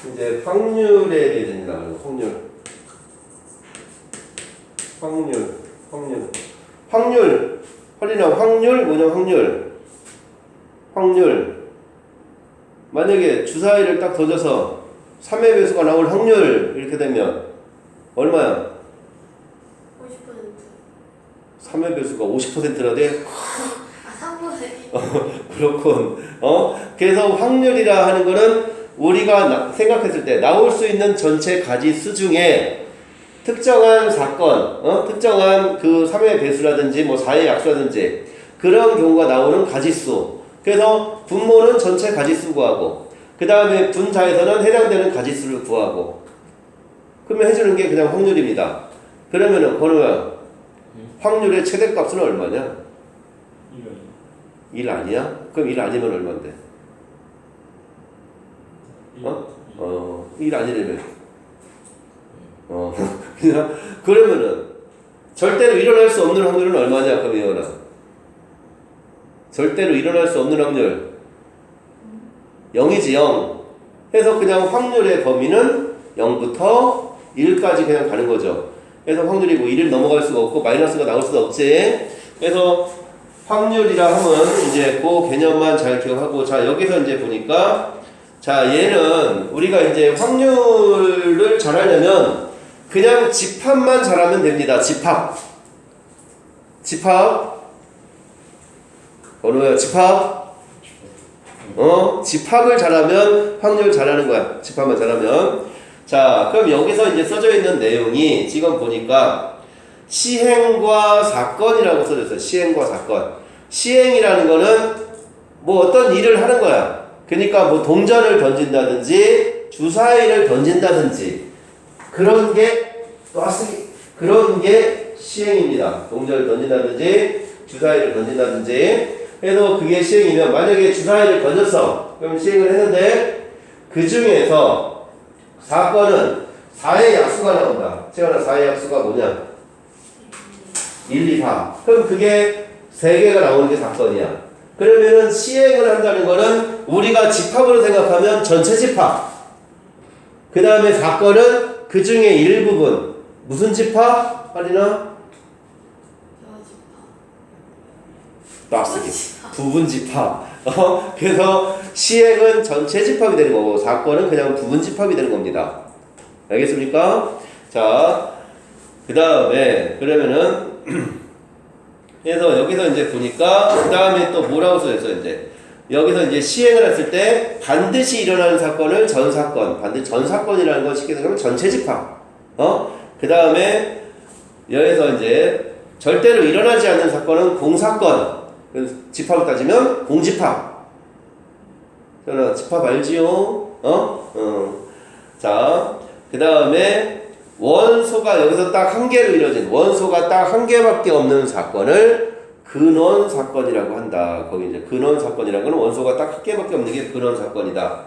이제 확률에 대해 됩니다. 확률. 헐리나 확률, 뭐냐, 확률. 만약에 주사위를 딱 던져서 3의 배수가 나올 확률, 이렇게 되면, 얼마야? 50%. 3의 배수가 50%나 돼? 아, 3분의 그렇군. 그래서 확률이라 하는 거는 우리가 생각했을 때 나올 수 있는 전체 가지수 중에 특정한 사건, 특정한 그 3의 배수라든지 뭐 4의 약수라든지 그런 경우가 나오는 가지수. 그래서 분모는 전체 가지수 구하고 그 다음에 분자에서는 해당되는 가지수를 구하고 그러면 해주는 게 그냥 확률입니다. 그러면은 건우야 확률의 최대값은 얼마냐? 1 아니야? 그럼 1 아니면 얼만데? 1 아니려면 그냥 그러면은 절대로 일어날 수 없는 확률은 얼마냐? 그럼 이거는 절대로 일어날 수 없는 확률 0이지 0. 그래서 그냥 확률의 범위는 0부터 1까지 그냥 가는 거죠. 그래서 확률이 뭐 1을 넘어갈 수가 없고 마이너스가 나올 수가 없지. 그래서 확률이라 하면 이제 그 개념만 잘 기억하고 자 여기서 이제 보니까 자 얘는 우리가 이제 확률을 잘하려면 그냥 집합만 잘하면 됩니다. 집합 번호야 집합 집합을 잘하면 확률 잘하는 거야. 집합만 잘하면. 자 그럼 여기서 이제 써져 있는 내용이 지금 보니까 시행과 사건이라고 써져 있어요. 시행과 사건. 시행이라는 거는 뭐 어떤 일을 하는 거야. 그러니까 뭐 동전을 던진다든지 주사위를 던진다든지 그런 게 시행입니다. 동전을 던진다든지 주사위를 던진다든지 그래서 그게 시행이면 만약에 주사위를 던졌어. 그럼 시행을 했는데 그 중에서 사건은 4의 약수가 나온다. 채원아 4의 약수가 뭐냐? 1, 2, 4. 그럼 그게 3개가 나오는 게 사건이야. 그러면은 시행을 한다는 거는 우리가 집합으로 생각하면 전체 집합. 그 다음에 사건은 그 중에 일부분. 무슨 집합? 할리나? 부분 집합. 그래서 시행은 전체 집합이 되는 거고 사건은 그냥 부분 집합이 되는 겁니다. 알겠습니까? 자, 그 다음에 그러면은 그래서 여기서 이제 보니까 그 다음에 또 뭐라고 써있어 이제 여기서 이제 시행을 했을 때 반드시 일어나는 사건을 전사건, 반드시 전사건이라는 걸 쉽게 생각하면 전체 집합. 그 다음에 여기서 이제 절대로 일어나지 않는 사건은 공사건. 집합을 따지면 공집합. 저는 집합 알지요? 자, 그 다음에 원소가 여기서 딱 한 개로 이루어진 원소가 딱 한 개밖에 없는 사건을 근원 사건이라고 한다. 거기 이제 근원 사건이라는 건 원소가 딱 한 개밖에 없는 게 근원 사건이다.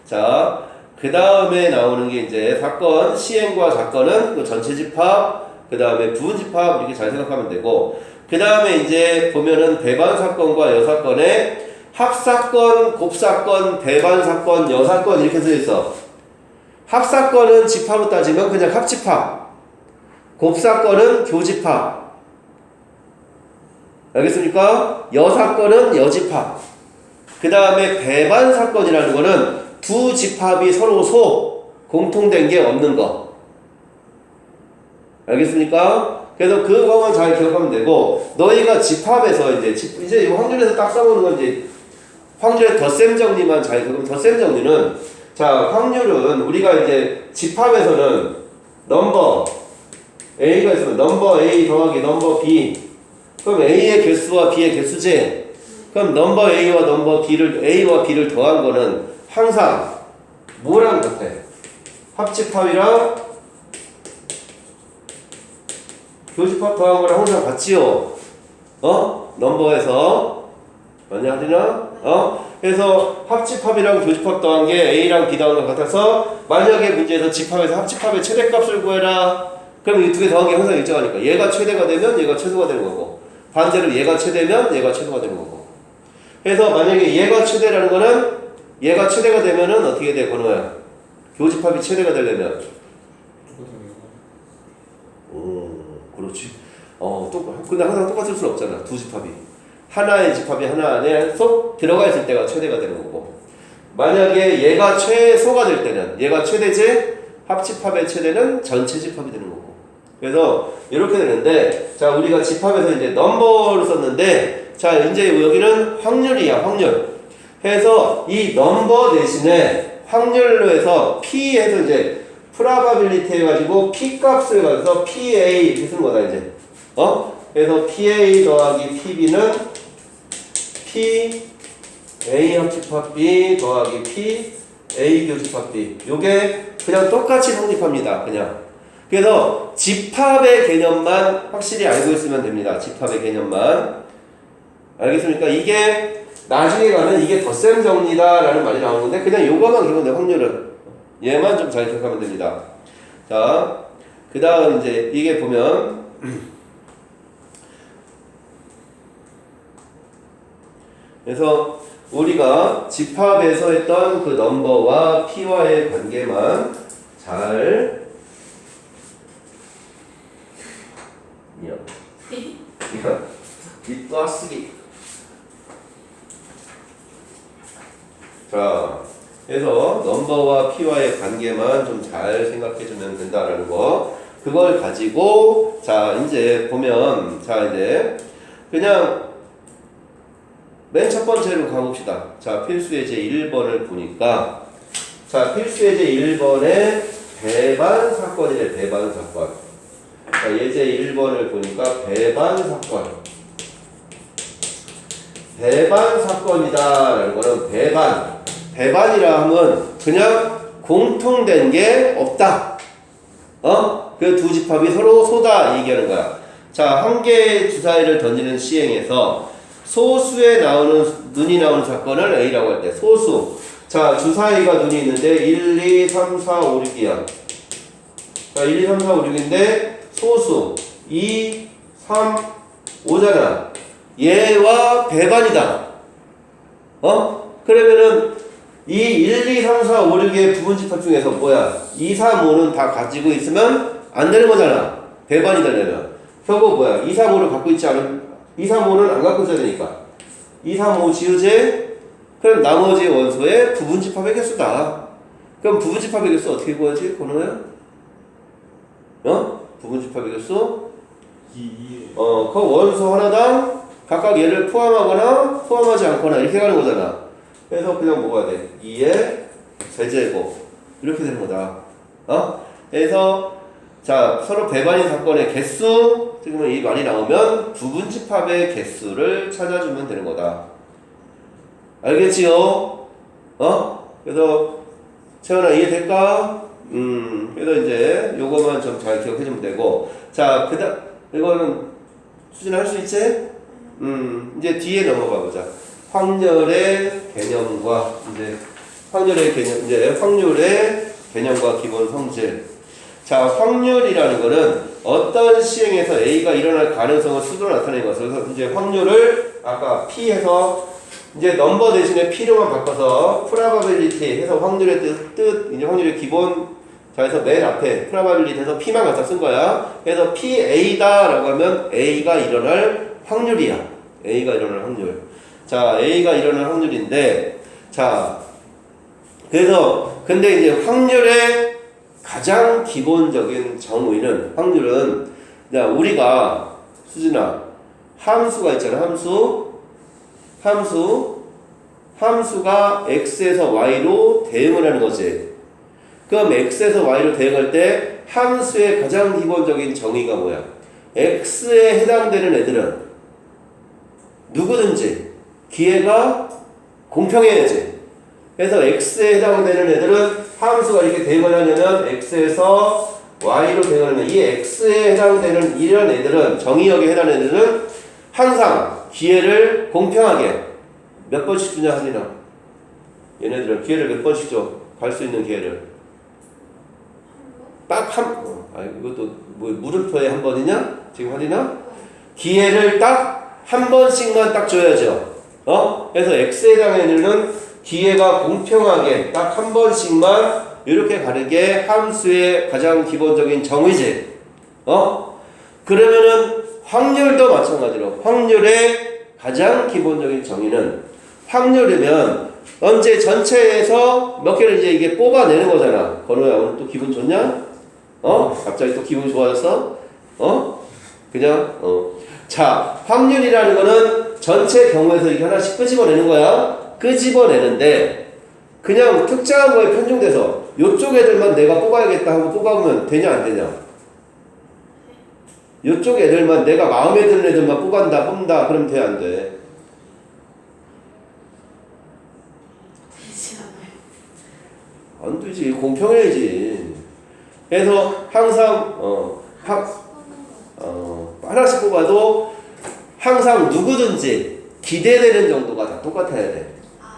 자, 그 다음에 나오는 게 이제 사건 시행과 사건은 그 전체 집합, 그 다음에 부분 집합 이렇게 잘 생각하면 되고. 그 다음에 이제 보면은 배반사건과 여사건에 합사건, 곱사건, 배반사건, 여사건 이렇게 써 있어. 합사건은 집합으로 따지면 그냥 합집합. 곱사건은 교집합. 알겠습니까? 여사건은 여집합. 그 다음에 배반사건이라는 거는 두 집합이 서로 공통된 게 없는 거. 알겠습니까? 그래서 그거만 잘 기억하면 되고 너희가 집합에서 이제 이 확률에서 딱 써보는 건 이제 확률의 덧셈 정리만 잘 기억하면 덧셈 정리는 자 확률은 우리가 이제 집합에서는 넘버 A가 있으면 넘버 A 더하기 넘버 B 그럼 A의 개수와 B의 개수지 그럼 넘버 A와 넘버 B를 A와 B를 더한 거는 항상 뭐랑 같아? 합집합이랑 교집합 더한 거랑 항상 같지요. 넘버에서 맞냐 하리나? 그래서 합집합이랑 교집합 더한 게 A랑 B 더한 것 같아서 만약에 문제에서 집합에서 합집합의 최대값을 구해라. 그럼 이 두 개 더한 게 항상 일정하니까 얘가 최대가 되면 얘가 최소가 되는 거고 반대로 얘가 최대면 얘가 최소가 되는 거고. 그래서 만약에 얘가 최대라는 거는 얘가 최대가 되면은 어떻게 돼? 번호야. 교집합이 최대가 되려면 똑같은 그렇지. 근데 항상 똑같을 수는 없잖아. 두 집합이. 하나의 집합이 하나 안에 쏙 들어가 있을 때가 최대가 되는 거고. 만약에 얘가 최소가 될 때는 얘가 최대지 합집합의 최대는 전체 집합이 되는 거고. 그래서 이렇게 되는데 자 우리가 집합에서 이제 넘버를 썼는데 자 이제 여기는 확률이야 확률. 해서 이 넘버 대신에 확률로 해서 P 해서 이제 프라바빌리티 해가지고 P 값을 가져서 PA 이렇게 쓰는 거다 이제. 그래서 PA 더하기 PB는 PA 합집합 B 더하기 PA 교집합 B. 요게 그냥 똑같이 성립합니다. 그냥. 그래서 집합의 개념만 확실히 알고 있으면 됩니다. 집합의 개념만. 알겠습니까? 이게 나중에 가면 이게 덧셈 정리다 라는 말이 나오는데 그냥 요거만 기본돼 확률은. 얘만 좀 잘 기억하면 됩니다. 자, 그 다음 이제 이게 보면 그래서 우리가 집합에서 했던 그 넘버와 P와의 관계만 잘 이 떠쓰기. 자, 그래서 넘버와 P와의 관계만 좀 잘 생각해주면 된다라는 거. 그걸 가지고 자 이제 보면 자 이제 그냥 맨 첫 번째로 가봅시다. 자 필수예제 1번을 보니까 자 필수예제 1번에 배반 사건이래. 배반 사건. 자 예제 1번을 보니까 배반 사건. 배반 사건이다라는 거는 배반이라 하면 그냥 공통된 게 없다. 그 두 집합이 서로 소다 얘기하는 거야. 자, 한 개의 주사위를 던지는 시행에서 소수에 눈이 나오는 사건을 A라고 할 때 소수. 자, 주사위가 눈이 있는데 1, 2, 3, 4, 5, 6이야. 자, 1, 2, 3, 4, 5, 6인데 소수 2, 3, 5잖아. 얘와 배반이다. 그러면은 이 1, 2, 3, 4, 5, 6의 부분집합 중에서 뭐야? 2, 3, 5는 다 가지고 있으면 안 되는 거잖아. 배반이 되려면. 결국 뭐야? 2, 3, 5를 갖고 있지 않은 2, 3, 5는 안 갖고 있어야 되니까. 2, 3, 5 지우제 그럼 나머지 원소의 부분집합의 개수다. 그럼 부분집합의 개수 어떻게 구하지? 번호야? 부분집합의 개수? 2. 그 원소 하나당 각각 얘를 포함하거나 포함하지 않거나 이렇게 가는 거잖아. 그래서 그냥 뭐가 돼? 2의 세제곱 이렇게 되는 거다. 그래서 자 서로 배반인 사건의 개수 지금 이 말이 나오면 부분집합의 개수를 찾아주면 되는 거다. 알겠지요? 그래서 채원아 이해될까? 그래서 이제 요거만 좀 잘 기억해주면 되고 자 그다음 이거는 수진아 할 수 있지? 이제 뒤에 넘어가 보자. 확률의 개념과 이제 확률의 개념과 기본 성질. 자, 확률이라는 거는 어떤 시행에서 A가 일어날 가능성을 수로 나타내는 것을. 그래서 이제 확률을 아까 P해서 이제 넘버 대신에 P로만 바꿔서 프라바빌리티 해서 확률의 뜻 이제 확률의 기본. 자, 그래서 맨 앞에 프라바빌리티 해서 P만 갖다 쓴 거야. 그래서 PA다라고 하면 A가 일어날 확률이야. A가 일어날 확률. 자, A가 일어날 확률인데, 자, 그래서, 근데 이제 확률의 가장 기본적인 정의는, 확률은, 자, 우리가, 수진아, 함수가 있잖아, 함수가 x에서 y로 대응을 하는 거지. 그럼 x에서 y로 대응할 때, 함수의 가장 기본적인 정의가 뭐야? x에 해당되는 애들은 누구든지 기회가 공평해야지. 그래서 x에 해당되는 애들은 함수가 이렇게 대응을 하려면 x에서 y로 대응을 하면 이 x에 해당되는 이런 애들은 정의역에 해당되는 애들은 항상 기회를 공평하게 몇 번씩 주냐 하리나. 얘네들은 기회를 몇 번씩 줘. 갈 수 있는 기회를 딱 이것도 뭐 물음표에 한 번이냐? 지금 하리나? 기회를 딱 한 번씩만 딱 줘야죠. 그래서 X에 해당하는 기회가 공평하게 딱 한 번씩만 이렇게 가는 게 함수의 가장 기본적인 정의지. 그러면은 확률도 마찬가지로 확률의 가장 기본적인 정의는 확률이면 언제 전체에서 몇 개를 이제 이게 뽑아내는 거잖아. 건우야 오늘 또 기분 좋냐? 갑자기 또 기분 좋아졌어? 그냥 자, 확률이라는 거는 전체 경우에서 이렇게 하나씩 끄집어내는 거야. 끄집어내는데 그냥 특정한 거에 편중돼서 요쪽 애들만 내가 뽑아야겠다 하고 뽑아보면 되냐 안 되냐? 요쪽 애들만 내가 마음에 드는 애들만 뽑는다 그러면 돼 안 돼? 되지 않아요. 안 되지. 공평해야지. 그래서 항상 하나씩 뽑아도 항상 누구든지 기대되는 정도가 다 똑같아야 돼.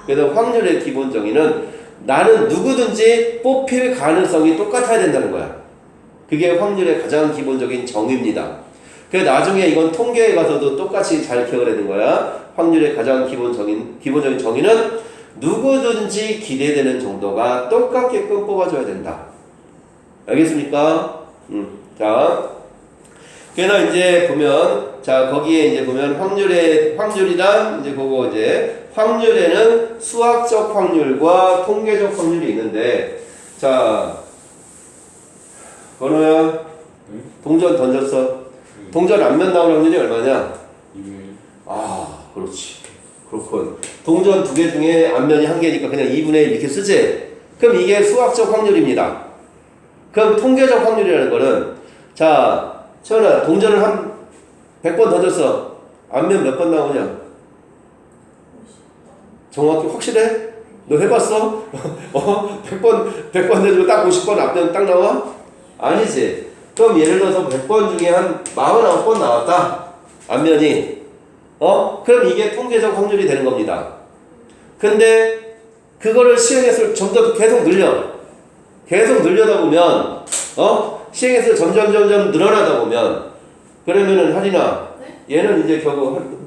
그래서 확률의 기본 정의는 나는 누구든지 뽑힐 가능성이 똑같아야 된다는 거야. 그게 확률의 가장 기본적인 정의입니다. 그래서 나중에 이건 통계에 가서도 똑같이 잘 기억을 해야 되는 거야. 확률의 가장 기본적인 정의는 누구든지 기대되는 정도가 똑같게끔 뽑아줘야 된다. 알겠습니까? 자, 그래서 이제 보면, 자, 거기에 이제 보면 확률이란 이제 그거 이제 확률에는 수학적 확률과 통계적 확률이 있는데, 자, 건우야, 동전 던졌어. 동전 앞면 나올 확률이 얼마냐? 2분의 그렇지. 그렇군. 동전 2개 중에 앞면이 1개니까 그냥 2분의 1 이렇게 쓰지? 그럼 이게 수학적 확률입니다. 그럼 통계적 확률이라는 거는, 자, 채원아, 동전을 한 100번 던졌어. 앞면 몇 번 나오냐? 정확히 확실해? 너 해봤어? 100번 던지고 딱 50번 앞면 딱 나와? 아니지. 그럼 예를 들어서 100번 중에 한 49번 나왔다. 앞면이. 그럼 이게 통계적 확률이 되는 겁니다. 근데 그거를 시행횟수를 좀 더 계속 늘려다 보면 시행횟수를 점점 늘어나다 보면 그러면은 하리나 얘는 이제 결국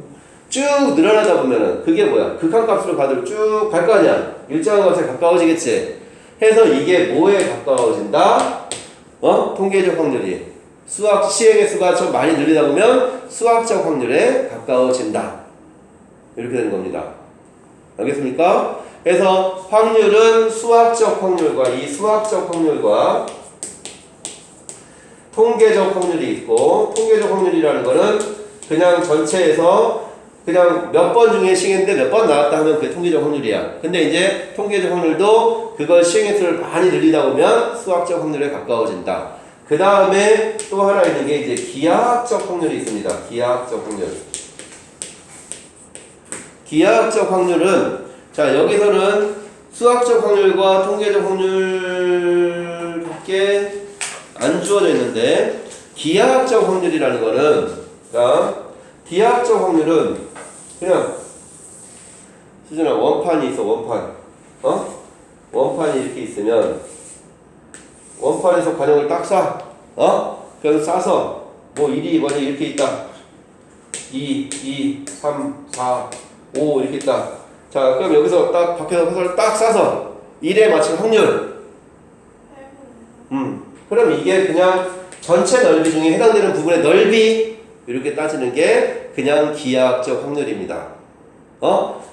쭉 늘어나다 보면은 그게 뭐야? 극한값으로 가도록 쭉 갈 거 아니야? 일정한 값에 가까워지겠지? 해서 이게 뭐에 가까워진다? 통계적 확률이 수학 시행횟수가 좀 많이 늘리다 보면 수학적 확률에 가까워진다. 이렇게 되는 겁니다. 알겠습니까? 그래서 확률은 수학적 확률과 이 수학적 확률과 통계적 확률이 있고, 통계적 확률이라는 거는 그냥 전체에서 그냥 몇 번 중에 시행했는데 몇 번 나왔다 하면 그게 통계적 확률이야. 근데 이제 통계적 확률도 그걸 시행횟수를 많이 늘리다 보면 수학적 확률에 가까워진다. 그 다음에 또 하나 있는 게 이제 기하학적 확률이 있습니다. 기하학적 확률. 기하학적 확률은, 자, 여기서는 수학적 확률과 통계적 확률밖에 안 주어져 있는데, 기하학적 확률이라는 거는, 자, 기하학적 확률은 그냥, 수준아, 원판이 있어, 원판. 원판이 이렇게 있으면, 원판에서 관형을 딱 싸. 그래서 싸서, 뭐, 1이, 2번이 이렇게 있다. 2, 3, 4, 5 이렇게 있다. 자, 그럼 여기서 딱, 밖에서 회사를 딱 싸서 1에 맞춘 확률. 그럼 이게 그냥 전체 넓이 중에 해당되는 부분의 넓이, 이렇게 따지는 게 그냥 기하학적 확률입니다.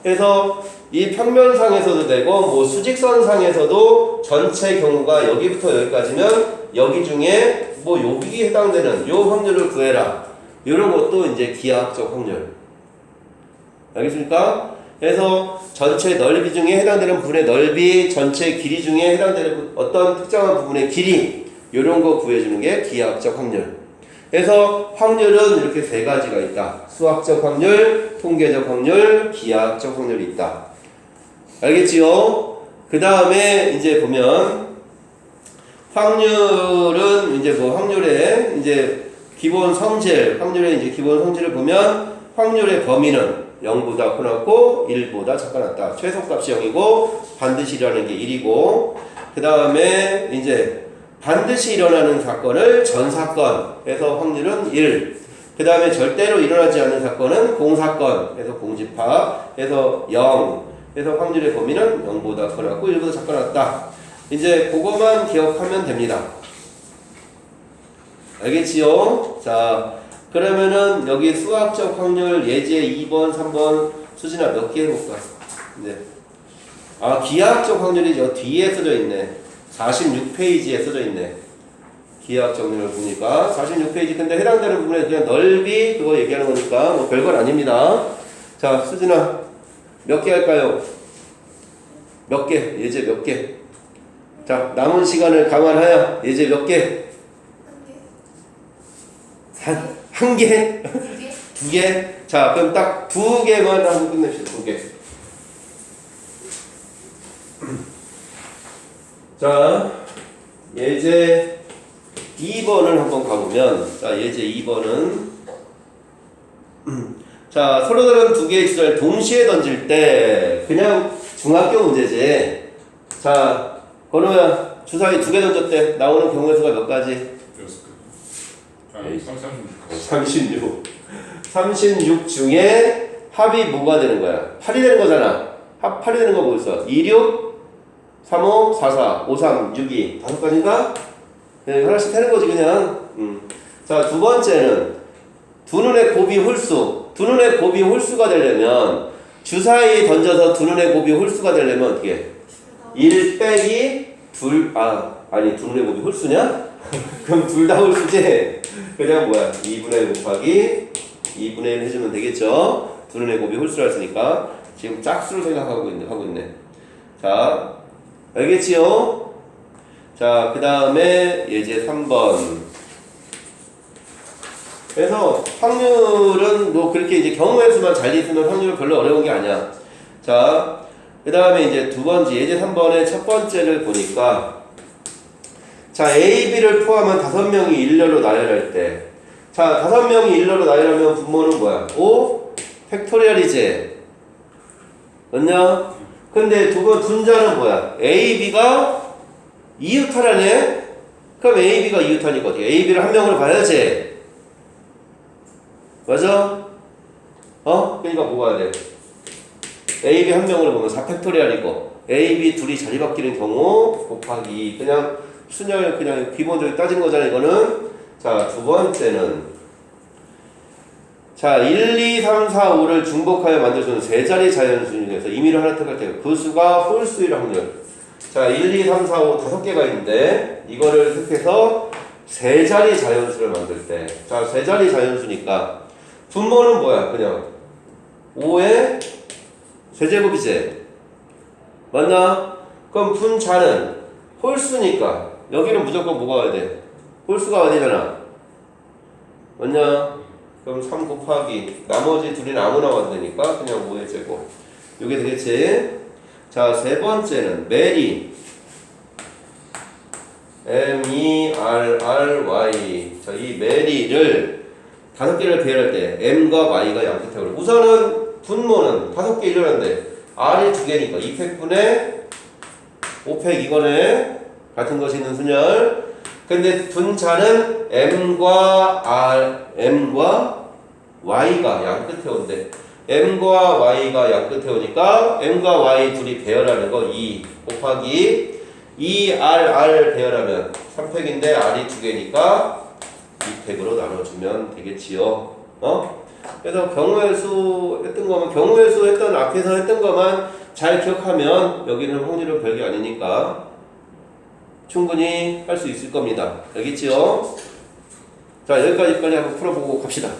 그래서 이 평면상에서도 되고 뭐 수직선상에서도 전체 경우가 여기부터 여기까지면 여기 중에 뭐 여기 해당되는 요 확률을 구해라. 이런 것도 이제 기하학적 확률. 알겠습니까? 그래서 전체 넓이 중에 해당되는 부분의 넓이, 전체 길이 중에 해당되는 어떤 특정한 부분의 길이, 이런 거 구해주는 게 기하학적 확률. 그래서 확률은 이렇게 세 가지가 있다. 수학적 확률, 통계적 확률, 기하학적 확률이 있다. 알겠지요? 그 다음에 이제 보면 확률은 이제 뭐 확률의 이제 기본 성질, 확률의 이제 기본 성질을 보면 확률의 범위는 0보다 커놨고 1보다 작아놨다. 최소값이 0이고 반드시 일어나는 게 1이고, 그 다음에 이제 반드시 일어나는 사건을 전사건 해서 확률은 1. 그 다음에 절대로 일어나지 않는 사건은 공사건 해서 공집합 해서 0. 그래서 확률의 범위는 0보다 커놨고 1보다 작아놨다. 이제 그거만 기억하면 됩니다. 알겠지요? 자, 그러면은 여기 수학적 확률 예제 2번, 3번 수진아 몇 개 해볼까? 네. 아, 기하학적 확률이 저 뒤에 써져 있네. 46페이지에 써져 있네. 기하학적 확률을 보니까 46페이지. 근데 해당되는 부분에 그냥 넓이 그거 얘기하는 거니까 뭐 별건 아닙니다. 자, 수진아 몇 개 할까요? 몇 개? 예제 몇 개? 자, 남은 시간을 감안하여 예제 몇 개? 한 개? 두 개? 자, 그럼 딱 두 개만 하고 끝냅시다. 두 개. 자, 예제 2번을 한번 가보면, 자, 예제 2번은, 자, 서로다른 두 개의 주사를 동시에 던질 때, 그냥 중학교 문제지. 자, 건우야, 주사위 두 개 던졌대. 나오는 경우의 수가 몇 가지? 36. 36 중에 합이 뭐가 되는 거야? 8이 되는 거잖아. 합 8이 되는 거 뭐였어? 26, 35, 44, 53, 62. 다섯 가지인가? 네, 하나씩 되는 거지, 그냥. 자, 두 번째는 두 눈의 곱이 홀수. 두 눈의 곱이 홀수가 되려면 주사위 던져서 두 눈의 곱이 홀수가 되려면 어떻게? 1 빼기 둘, 아니, 두 눈의 곱이 홀수냐? 그럼 둘 다 홀수지? 그냥 뭐야? 2분의 1 곱하기 2분의 1 해주면 되겠죠? 두 눈의 곱이 홀수라 했으니까 지금 짝수를 생각하고 있네. 자, 알겠지요? 자, 그 다음에 예제 3번. 그래서 확률은 뭐 그렇게 이제 경우의 수만 잘 있으면 확률은 별로 어려운 게 아니야. 자, 그 다음에 이제 두 번째, 예제 3번의 첫 번째를 보니까 자, A, B를 포함한 5명이 일렬로 나열할 때 자, 5명이 일렬로 나열하면 분모는 뭐야? 5 팩토리얼이지. 맞냐? 근데 분자는 뭐야? A, B가 이유타라네? 그럼 A, B가 이유타니까 어떻게? A, B를 한 명으로 봐야지. 맞아? 그러니까 뭐가 돼? A, B 한 명으로 보면 4팩토리얼이고 A, B 둘이 자리 바뀌는 경우 곱하기 그냥 순열 그냥 기본적으로 따진 거잖아 이거는. 자, 두 번째는 자 1, 2, 3, 4, 5를 중복하여 만들 수 있는 세 자리 자연수 중에서 임의로 하나 택할 때 그 수가 홀수일 확률. 자 1, 2, 3, 4, 5 다섯 개가 있는데 이거를 택해서 세 자리 자연수를 만들 때 자 세 자리 자연수니까 분모는 뭐야? 그냥 5의 세제곱이지. 맞나? 그럼 분자는 홀수니까 여기는 무조건 뭐가 와야 돼? 홀수가 와야 되잖아. 맞냐? 그럼 3 곱하기 나머지 둘이 아무나 와도 되니까 그냥 5의 제곱. 이게 되겠지? 자, 세 번째는 메리 M-E-R-R-Y. 자, 이 메리를 다섯 개를 배열할 때 M과 Y가 양끝으로 우선은 분모는 다섯 개 일어났는데 R이 두 개니까 2팩분의 5팩 이거네. 같은 것이 있는 순열. 근데 분자는 M과 Y가 양끝에 온대. M과 Y가 양끝에 오니까 M과 Y 둘이 배열하는 거 2 곱하기 2RR 배열하면 3팩인데 R이 두 개니까 2팩으로 나눠주면 되겠지요. 그래서 경우의 수 했던 거면 경우의 수 했던 앞에서 했던 것만 잘 기억하면 여기는 확률은 별게 아니니까 충분히 할 수 있을 겁니다. 알겠지요? 자, 여기까지 빨리 한번 풀어보고 갑시다.